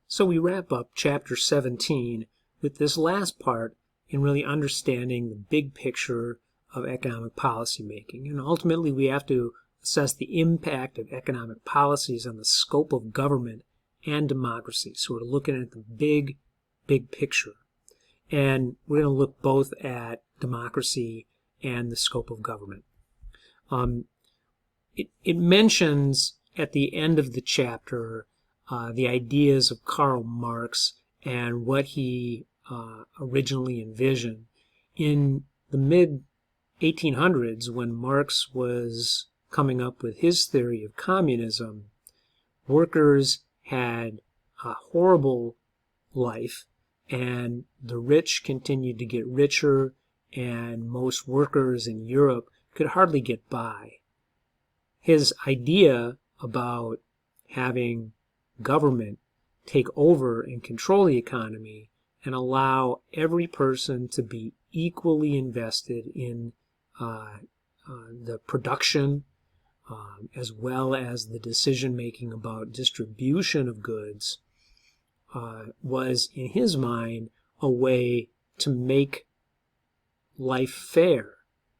So we wrap up Chapter 17 with this last part in really understanding the big picture of economic policy making. And ultimately, we have to assess the impact of economic policies on the scope of government and democracy. So we're looking at the big picture. And we're going to look both at democracy and the scope of government. It mentions at the end of the chapter the ideas of Karl Marx and what he originally envisioned. In the mid-1800s, when Marx was coming up with his theory of communism, workers had a horrible life, and the rich continued to get richer, and most workers in Europe could hardly get by. His idea about having government take over and control the economy and allow every person to be equally invested in the production as well as the decision-making about distribution of goods was, in his mind, a way to make life fair,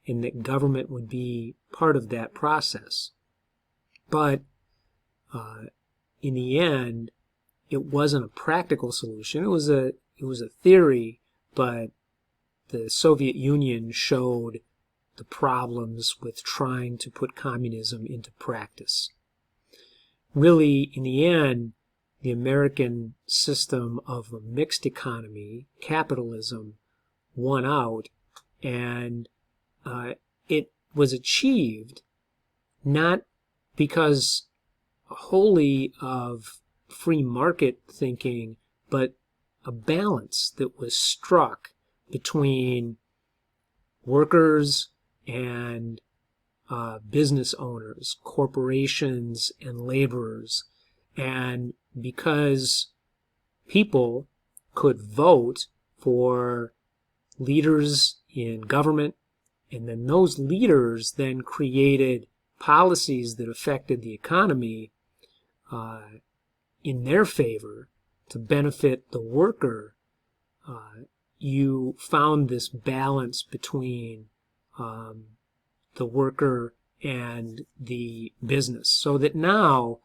and that government would be part of that process. But in the end, it wasn't a practical solution. It was a theory, but the Soviet Union showed the problems with trying to put communism into practice. Really, in the end, the American system of a mixed economy, capitalism, won out, and it was achieved not because wholly of free market thinking, but a balance that was struck between workers and business owners, corporations and laborers. And because people could vote for leaders in government, and then those leaders then created policies that affected the economy in their favor to benefit the worker, you found this balance between the worker and the business, so that now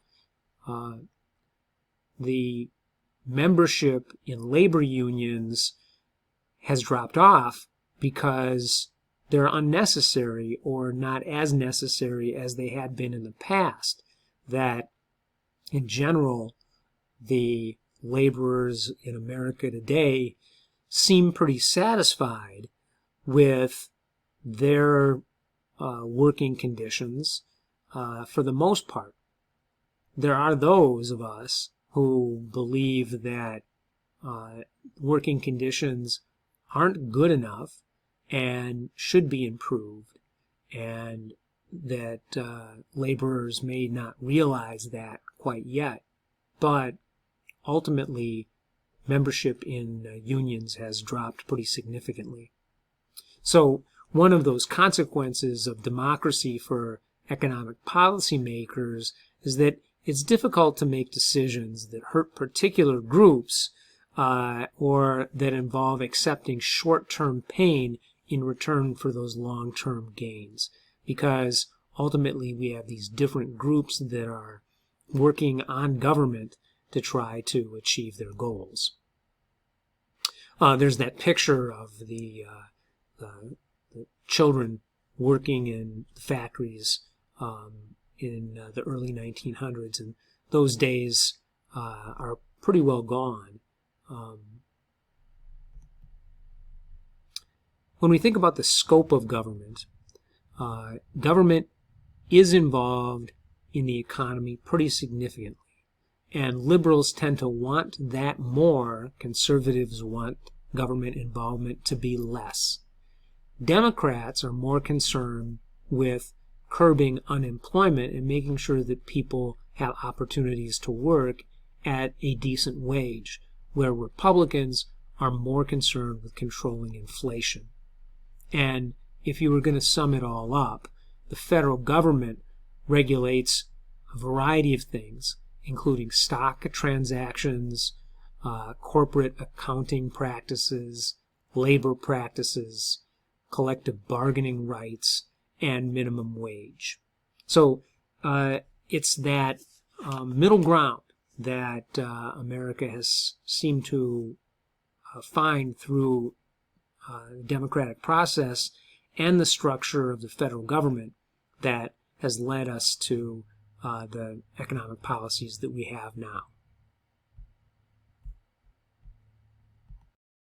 the membership in labor unions has dropped off because they're unnecessary or not as necessary as they had been in the past. That in general, the laborers in America today seem pretty satisfied with their working conditions for the most part. There are those of us who believe that working conditions aren't good enough and should be improved, and that laborers may not realize that quite yet. But ultimately, membership in unions has dropped pretty significantly. So one of those consequences of democracy for economic policymakers is that it's difficult to make decisions that hurt particular groups or that involve accepting short-term pain in return for those long-term gains, because ultimately we have these different groups that are working on government to try to achieve their goals. There's that picture of the children working in factories in the early 1900s, and those days are pretty well gone. When we think about the scope of government, government is involved in the economy pretty significantly, and liberals tend to want that more. Conservatives want government involvement to be less. Democrats are more concerned with curbing unemployment and making sure that people have opportunities to work at a decent wage, where Republicans are more concerned with controlling inflation. And if you were going to sum it all up, the federal government regulates a variety of things, including stock transactions, corporate accounting practices, labor practices, collective bargaining rights, and minimum wage. So it's that middle ground that America has seemed to find through the democratic process and the structure of the federal government that has led us to the economic policies that we have now.